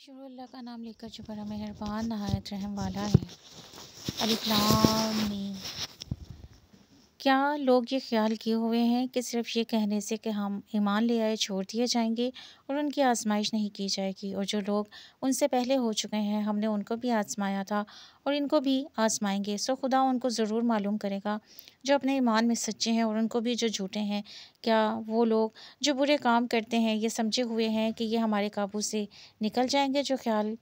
शुरू अल्लाह का नाम लेकर जो बड़ा मेहरबान नहायत रहम वाला है। अलिफ लाम मीम। क्या लोग ये ख्याल किए हुए हैं कि सिर्फ़ ये कहने से कि हम ईमान ले आए छोड़ दिए जाएंगे और उनकी आजमाइश नहीं की जाएगी। और जो लोग उनसे पहले हो चुके हैं हमने उनको भी आजमाया था और इनको भी आजमाएंगे। सो खुदा उनको ज़रूर मालूम करेगा जो अपने ईमान में सच्चे हैं और उनको भी जो झूठे हैं। क्या वो लोग जो बुरे काम करते हैं ये समझे हुए हैं कि ये हमारे काबू से निकल जाएंगे? जो ख्याल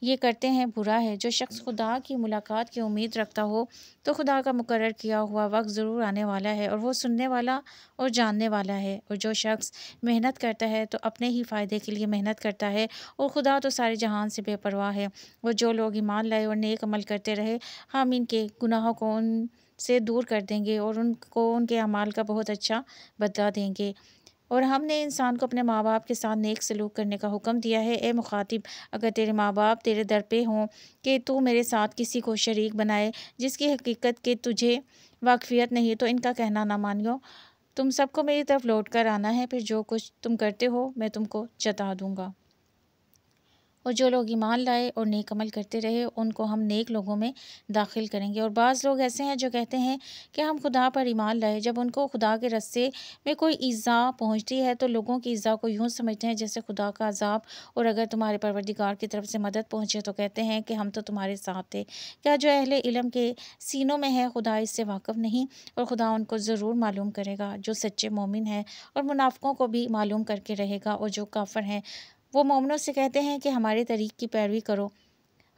ये करते हैं बुरा है। जो शख्स खुदा की मुलाकात की उम्मीद रखता हो तो खुदा का मुकर्रर किया हुआ वक्त ज़रूर आने वाला है और वो सुनने वाला और जानने वाला है। और जो शख्स मेहनत करता है तो अपने ही फ़ायदे के लिए मेहनत करता है और खुदा तो सारे जहान से बेपरवाह है। वो जो लोग ईमान लाए और नेक अमल करते रहे हम इनके गुनाहों को उन से दूर कर देंगे और उनको उनके अमाल का बहुत अच्छा बदला देंगे। और हमने इंसान को अपने माँ बाप के साथ नेक सलूक करने का हुक्म दिया है। ए मुखातिब, अगर तेरे माँ बाप तेरे दर पे हों कि तू मेरे साथ किसी को शरीक बनाए जिसकी हकीकत के तुझे वाकफियत नहीं तो इनका कहना ना मानियो। तुम सबको मेरी तरफ लौट कर आना है, फिर जो कुछ तुम करते हो मैं तुमको जता दूंगा। और जो लोग ईमान लाए और नेक अमल करते रहे उनको हम नेक लोगों में दाखिल करेंगे। और बाज़ लोग ऐसे हैं जो कहते हैं कि हम खुदा पर ईमान लाए, जब उनको खुदा के रस्ते में कोई ईज़ा पहुंचती है तो लोगों की ईज़ा को यूं समझते हैं जैसे खुदा का अजाब। और अगर तुम्हारे परवरदिगार की तरफ से मदद पहुंचे तो कहते हैं कि हम तो तुम्हारे साथ थे। क्या जो अहले इल्म के सीनों में है खुदा इससे वाकिफ़ नहीं? और खुदा उनको ज़रूर मालूम करेगा जो सच्चे मोमिन हैं, और मुनाफिकों को भी मालूम करके रहेगा। और जो काफिर हैं वो मोमिनों से कहते हैं कि हमारे तरीक़ की पैरवी करो,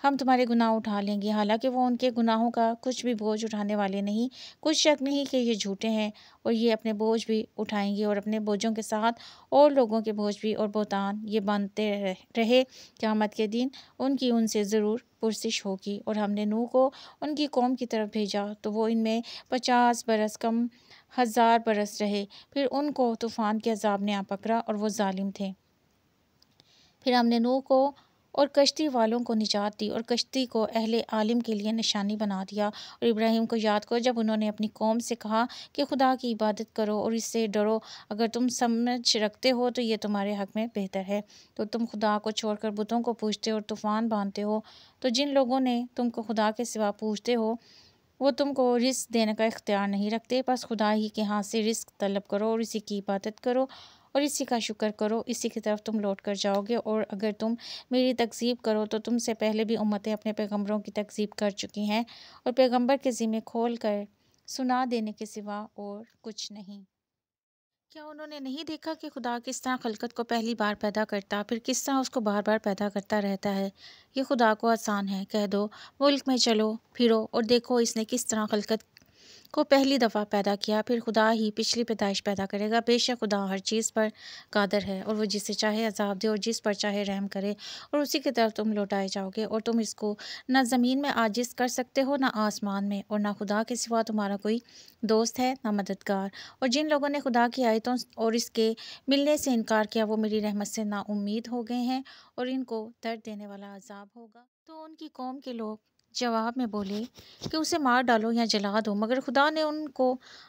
हम तुम्हारे गुनाह उठा लेंगे। हालांकि वो उनके गुनाहों का कुछ भी बोझ उठाने वाले नहीं। कुछ शक नहीं कि ये झूठे हैं और ये अपने बोझ भी उठाएंगे और अपने बोझों के साथ और लोगों के बोझ भी। और बोतान ये बनते रहे क़यामत के दिन उनकी उनसे ज़रूर पुरसिश होगी। और हमने नूह को उनकी कौम की तरफ भेजा तो वो इनमें 50 बरस कम 1000 बरस रहे। फिर उनको तूफ़ान के अजाब ने आ पकड़ा और वो जालिम थे। फिर हमने नूह को और कश्ती वालों को निजात दी और कश्ती को अहले आलिम के लिए निशानी बना दिया। और इब्राहिम को याद करो जब उन्होंने अपनी कौम से कहा कि खुदा की इबादत करो और इससे डरो, अगर तुम समझ रखते हो तो ये तुम्हारे हक में बेहतर है। तो तुम खुदा को छोड़कर बुतों को पूजते और तूफ़ान बांधते हो। तो जिन लोगों ने तुमको खुदा के सिवा पूजते हो वो तुमको रिस्क देने का इख्तियार नहीं रखते। बस खुदा ही के हाथ से रिस्क तलब करो और इसी की इबादत करो और इसी का शुक्र करो, इसी की तरफ तुम लौट कर जाओगे। और अगर तुम मेरी तकज़ीब करो तो तुमसे पहले भी उम्मतें अपने पैगम्बरों की तकज़ीब कर चुकी हैं और पैगम्बर के ज़िम्मे खोल कर सुना देने के सिवा और कुछ नहीं। क्या उन्होंने नहीं देखा कि खुदा किस तरह खलकत को पहली बार पैदा करता फिर किस तरह उसको बार बार पैदा करता रहता है? ये खुदा को आसान है। कह दो, मुल्क में चलो फिरो और देखो इसने किस तरह खलकत को पहली दफ़ा पैदा किया, फिर खुदा ही पिछली पैदाइश पैदा करेगा। बेशक खुदा हर चीज़ पर कादर है और वो जिसे चाहे अजाब दे और जिस पर चाहे रहम करे, और उसी की तरफ तुम लौटाए जाओगे। और तुम इसको ना ज़मीन में आजिज़ कर सकते हो ना आसमान में, और ना खुदा के सिवा तुम्हारा कोई दोस्त है ना मददगार। और जिन लोगों ने खुदा की आयतों और इसके मिलने से इनकार किया वो मेरी रहमत से नाउम्मीद हो गए हैं और इनको दर्द देने वाला अजाब होगा। तो उनकी कौम के लोग जवाब में बोले कि उसे मार डालो या जला दो, मगर खुदा ने उनको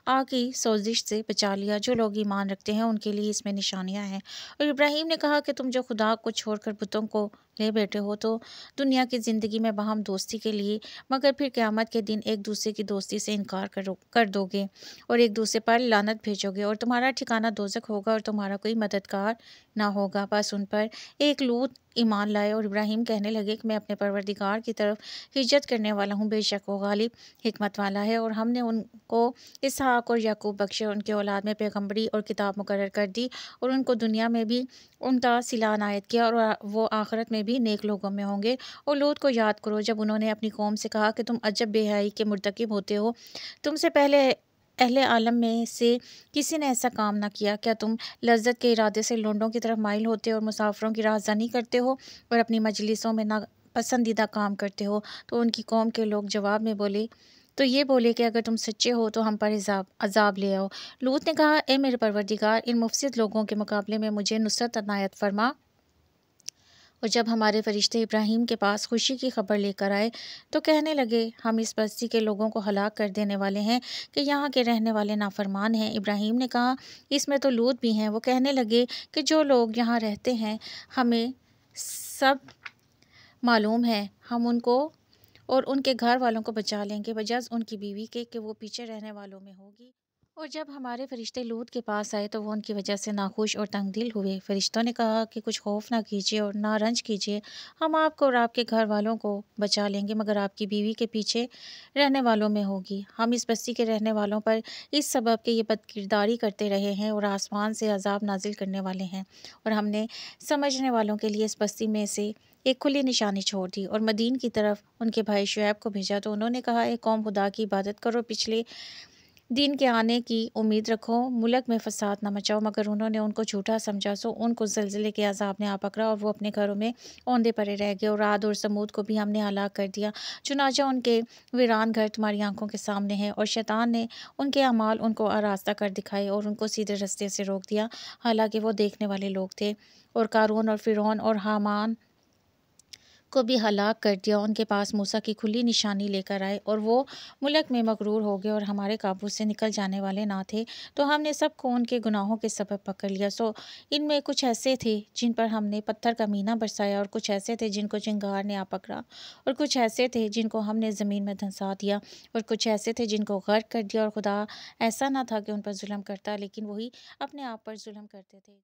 आग की सोजिश से बचा लिया। जो लोग ईमान रखते हैं उनके लिए इसमें निशानियां हैं। और इब्राहिम ने कहा कि तुम जो खुदा को छोड़कर बुतों को ले बैठे हो तो दुनिया की ज़िंदगी में बाहम दोस्ती के लिए, मगर फिर क़यामत के दिन एक दूसरे की दोस्ती से इनकार कर दोगे और एक दूसरे पर लानत भेजोगे और तुम्हारा ठिकाना दोज़ख होगा और तुम्हारा कोई मददगार ना होगा। बस उन पर एक लूत ईमान लाए और इब्राहिम कहने लगे कि मैं अपने परवरदिगार की तरफ हिजरत करने वाला हूँ, बेशक वो गालिब हिकमत वाला है। और हमने उनको इसहाक और याकूब बख्शे, उनके औलाद में पैगम्बरी और किताब मुकर्रर कर दी और उनको दुनिया में भी उनका सिला अनायत किया और वो आखिरत में भी नेक लोगों में होंगे। और लूत को याद करो जब उन्होंने अपनी कौम से कहा कि तुम अजब बेहयाई के मुर्तकिब होते हो, तुमसे पहले अहले आलम में से किसी ने ऐसा काम ना किया। क्या तुम लज्जत के इरादे से लोंडों की तरफ माइल होते और मुसाफिरों की राहज़नी करते हो और अपनी मजलिसों में ना पसंदीदा काम करते हो? तो उनकी कौम के लोग जवाब में बोले कि अगर तुम सच्चे हो तो हम पर अजाब ले आओ। लूत ने कहा, ए मेरे परवरदिगार, इन मुफसिद लोगों के मुकाबले में मुझे नुसरत अनायत फरमा। और जब हमारे फरिश्ते इब्राहिम के पास खुशी की खबर लेकर आए तो कहने लगे, हम इस बस्ती के लोगों को हलाक कर देने वाले हैं कि यहाँ के रहने वाले नाफरमान हैं। इब्राहिम ने कहा, इसमें तो लूत भी हैं। वो कहने लगे कि जो लोग यहाँ रहते हैं हमें सब मालूम है, हम उनको और उनके घर वालों को बचा लेंगे बजाय उनकी बीवी के कि वो पीछे रहने वालों में होगी। और जब हमारे फरिश्ते लूत के पास आए तो वो उनकी वजह से नाखुश और तंगदिल हुए। फरिश्तों ने कहा कि कुछ खौफ ना कीजिए और ना रंज कीजिए, हम आपको और आपके घर वालों को बचा लेंगे, मगर आपकी बीवी के पीछे रहने वालों में होगी। हम इस बस्ती के रहने वालों पर इस सबब के ये बदकिरदारी करते रहे हैं और आसमान से अजाब नाजिल करने वाले हैं, और हमने समझने वालों के लिए इस बस्ती में से एक खुली निशानी छोड़ दी और मदीन की तरफ उनके भाई शुएब को भेजा। तो उन्होंने कहा, एक कौम खुदा की इबादत करो, पिछले दिन के आने की उम्मीद रखो, मुल्क में फसाद न मचाओ। मगर उन्होंने उनको झूठा समझा, सो उनको ज़लज़ले के अज़ाब ने आ पकड़ा और वो अपने घरों में औंधे पड़े रह गए। और आद और समूद को भी हमने हलाक कर दिया, चुनाचा उनके वीरान घर तुम्हारी आंखों के सामने हैं। और शैतान ने उनके अमाल उनको आरास्ता कर दिखाए और उनको सीधे रास्ते से रोक दिया, हालांकि वो देखने वाले लोग थे। और कारून और फ़िरौन और हामान को भी हलाक कर दिया। उनके पास मूसा की खुली निशानी लेकर आए और वो मुल्क में मगरूर हो गए और हमारे काबू से निकल जाने वाले ना थे। तो हमने सबको उनके गुनाहों के सबब पकड़ लिया। सो इनमें कुछ ऐसे थे जिन पर हमने पत्थर का मीना बरसाया, और कुछ ऐसे थे जिनको चिंगार ने आ पकड़ा, और कुछ ऐसे थे जिनको हमने ज़मीन में धंसा दिया, और कुछ ऐसे थे जिनको गर्क कर दिया। और खुदा ऐसा ना था कि उन पर जुल्म करता, लेकिन वही अपने आप पर जुल्म करते थे।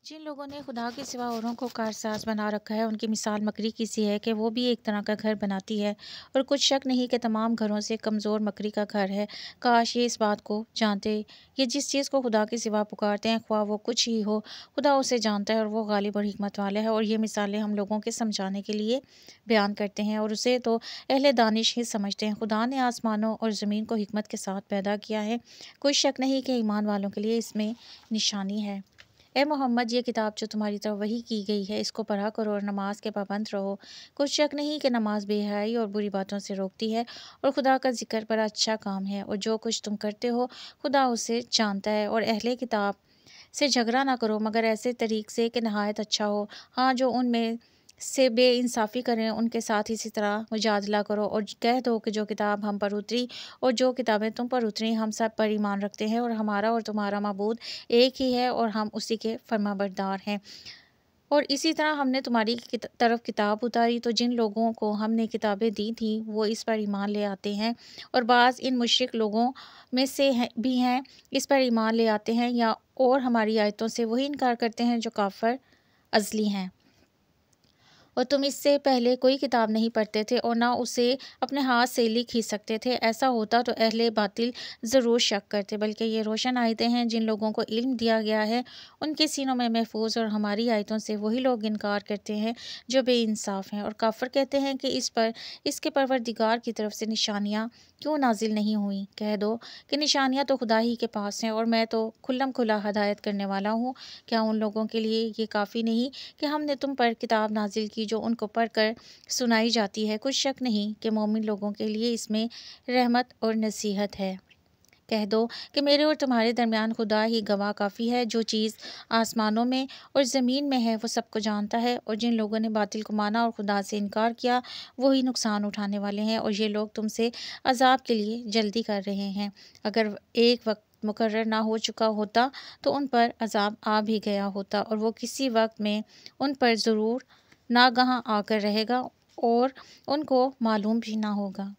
जिन लोगों ने खुदा के सिवा औरों को कारसाज बना रखा है, उनकी मिसाल मकड़ी की सी है कि वो भी एक तरह का घर बनाती है, और कुछ शक नहीं कि तमाम घरों से कमज़ोर मकड़ी का घर है। काश ये इस बात को जानते, ये जिस चीज़ को खुदा के सिवा पुकारते हैं, ख्वाह वो कुछ ही हो, खुदा उसे जानता है और वो गालिब और हिकमत वाला है। और ये मिसालें हम लोगों के समझाने के लिए बयान करते हैं, और उसे तो अहले दानिश ही समझते हैं। खुदा ने आसमानों और ज़मीन को हिकमत के साथ पैदा किया है, कोई शक नहीं कि ईमान वालों के लिए इसमें निशानी है। ए मोहम्मद, ये किताब जो तुम्हारी तरफ वही की गई है, इसको पढ़ा करो और नमाज के पाबंद रहो। कुछ शक नहीं कि नमाज बेहयाई और बुरी बातों से रोकती है, और खुदा का जिक्र बड़ा अच्छा काम है। और जो कुछ तुम करते हो, खुदा उसे जानता है। और अहले किताब से झगड़ा ना करो, मगर ऐसे तरीक से कि नहायत अच्छा हो। हाँ, जो उनमें से बेइंसाफ़ी करें, उनके साथ इसी तरह मुजादला करो, और कह दो कि जो किताब हम पर उतरी और जो किताबें तुम पर उतरी, हम सब पर ईमान रखते हैं, और हमारा और तुम्हारा माबूद एक ही है, और हम उसी के फरमाबरदार हैं। और इसी तरह हमने तुम्हारी तरफ किताब उतारी, तो जिन लोगों को हमने किताबें दी थी वो इस पर ईमान ले आते हैं, और बाज़ इन मुशरिक लोगों में से भी हैं, इस पर ईमान ले आते हैं, या और हमारी आयतों से वही इनकार करते हैं जो काफर अज़ली हैं। और तुम इससे पहले कोई किताब नहीं पढ़ते थे और ना उसे अपने हाथ से लिख ही सकते थे। ऐसा होता तो अहले बातिल ज़रूर शक करते, बल्कि ये रोशन आयतें हैं जिन लोगों को इल्म दिया गया है उनके सीनों में महफूज, और हमारी आयतों से वही लोग इनकार करते हैं जो बेइंसाफ़ हैं। और काफिर कहते हैं कि इस पर इसके परवरदिगार की तरफ से निशानियाँ क्यों नाजिल नहीं हुई। कह दो कि निशानियाँ तो खुदा ही के पास हैं, और मैं तो खुल्लम खुला हदायत करने वाला हूँ। क्या उन लोगों के लिए ये काफ़ी नहीं कि हमने तुम पर किताब नाजिल की जो उनको पढ़कर सुनाई जाती है। कुछ शक नहीं कि मोमिन लोगों के लिए इसमें रहमत और नसीहत है। कह दो कि मेरे और तुम्हारे दरमियान खुदा ही गवाह काफ़ी है, जो चीज़ आसमानों में और ज़मीन में है वो सबको जानता है। और जिन लोगों ने बातिल को माना और खुदा से इनकार किया, वही नुकसान उठाने वाले हैं। और ये लोग तुमसे अजाब के लिए जल्दी कर रहे हैं। अगर एक वक्त मुकर्रर ना हो चुका होता तो उन पर अजाब आ भी गया होता, और वो किसी वक्त में उन पर ज़रूर नागहां आकर रहेगा, और उनको मालूम भी ना होगा।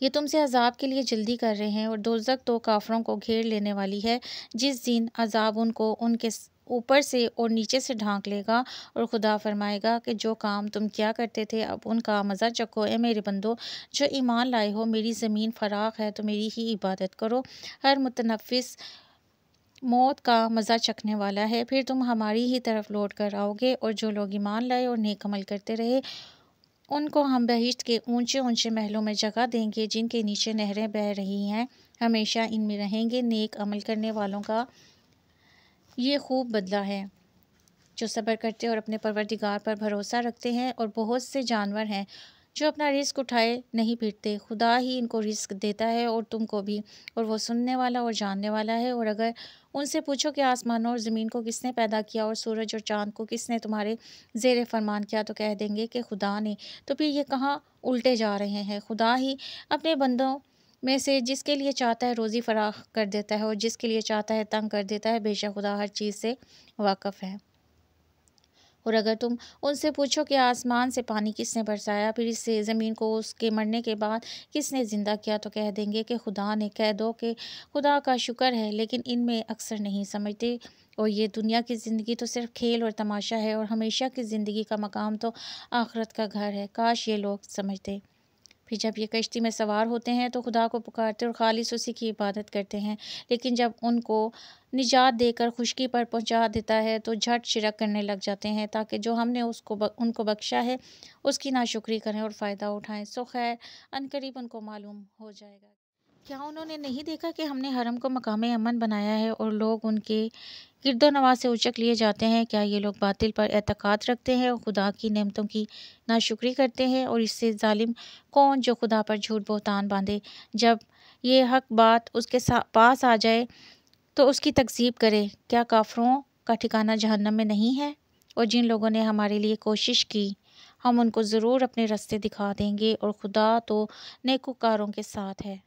ये तुमसे अजाब के लिए जल्दी कर रहे हैं, और दोज़ख तो काफरों को घेर लेने वाली है। जिस दिन अजाब उनको उनके ऊपर से और नीचे से ढांक लेगा, और खुदा फरमाएगा कि जो काम तुम क्या करते थे अब उनका मज़ा चखो। ए मेरे बंदो जो ईमान लाए हो, मेरी ज़मीन फ़राख है तो मेरी ही इबादत करो। हर मुतनफ़िस मौत का मज़ा चखने वाला है, फिर तुम हमारी ही तरफ लौट कर आओगे। और जो लोग ईमान लाए और नेक अमल करते रहे, उनको हम बहिश्त के ऊंचे ऊंचे महलों में जगह देंगे, जिनके नीचे नहरें बह रही हैं, हमेशा इनमें रहेंगे। नेक अमल करने वालों का ये खूब बदला है, जो सब्र करते और अपने परवरदिगार पर भरोसा रखते हैं। और बहुत से जानवर हैं जो अपना रिस्क उठाए नहीं फिरते, खुदा ही इनको रिस्क देता है और तुमको भी, और वो सुनने वाला और जानने वाला है। और अगर उनसे पूछो कि आसमानों और ज़मीन को किसने पैदा किया और सूरज और चाँद को किसने तुम्हारे ज़ेर फरमान किया, तो कह देंगे कि खुदा ने। तो फिर ये कहाँ उल्टे जा रहे हैं। खुदा ही अपने बंदों में से जिसके लिए चाहता है रोज़ी फराख कर देता है, और जिसके लिए चाहता है तंग कर देता है। बेशक खुदा हर चीज़ से वाकिफ़ है। और अगर तुम उनसे पूछो कि आसमान से पानी किसने बरसाया, फिर इस ज़मीन को उसके मरने के बाद किसने ज़िंदा किया, तो कह देंगे कि खुदा ने। कह दो कि खुदा का शुक्र है, लेकिन इनमें अक्सर नहीं समझते। और ये दुनिया की ज़िंदगी तो सिर्फ खेल और तमाशा है, और हमेशा की ज़िंदगी का मकाम तो आखिरत का घर है। काश ये लोग समझते। फिर जब ये कश्ती में सवार होते हैं तो खुदा को पुकारते और खालिस उसी की इबादत करते हैं। लेकिन जब उनको निजात देकर खुशकी पर पहुंचा देता है तो झट शिरक करने लग जाते हैं, ताकि जो हमने उनको बख्शा है उसकी नाशुक्री करें और फ़ायदा उठाएं। सो खैर, अनकरीब उनको मालूम हो जाएगा। क्या उन्होंने नहीं देखा कि हमने हरम को मकाम अमन बनाया है और लोग उनके गिरदोनवाह से उचक लिए जाते हैं? क्या ये लोग बातिल पर एतकाद रखते हैं और खुदा की नेमतों की नाशुक्री करते हैं? और इससे जालिम कौन जो खुदा पर झूठ बहतान बांधे, जब ये हक बात उसके पास आ जाए तो उसकी तकज़ीब करे? क्या काफरों का ठिकाना जहन्नम में नहीं है? और जिन लोगों ने हमारे लिए कोशिश की, हम उनको ज़रूर अपने रास्ते दिखा देंगे, और खुदा तो नेकूकारों के साथ है।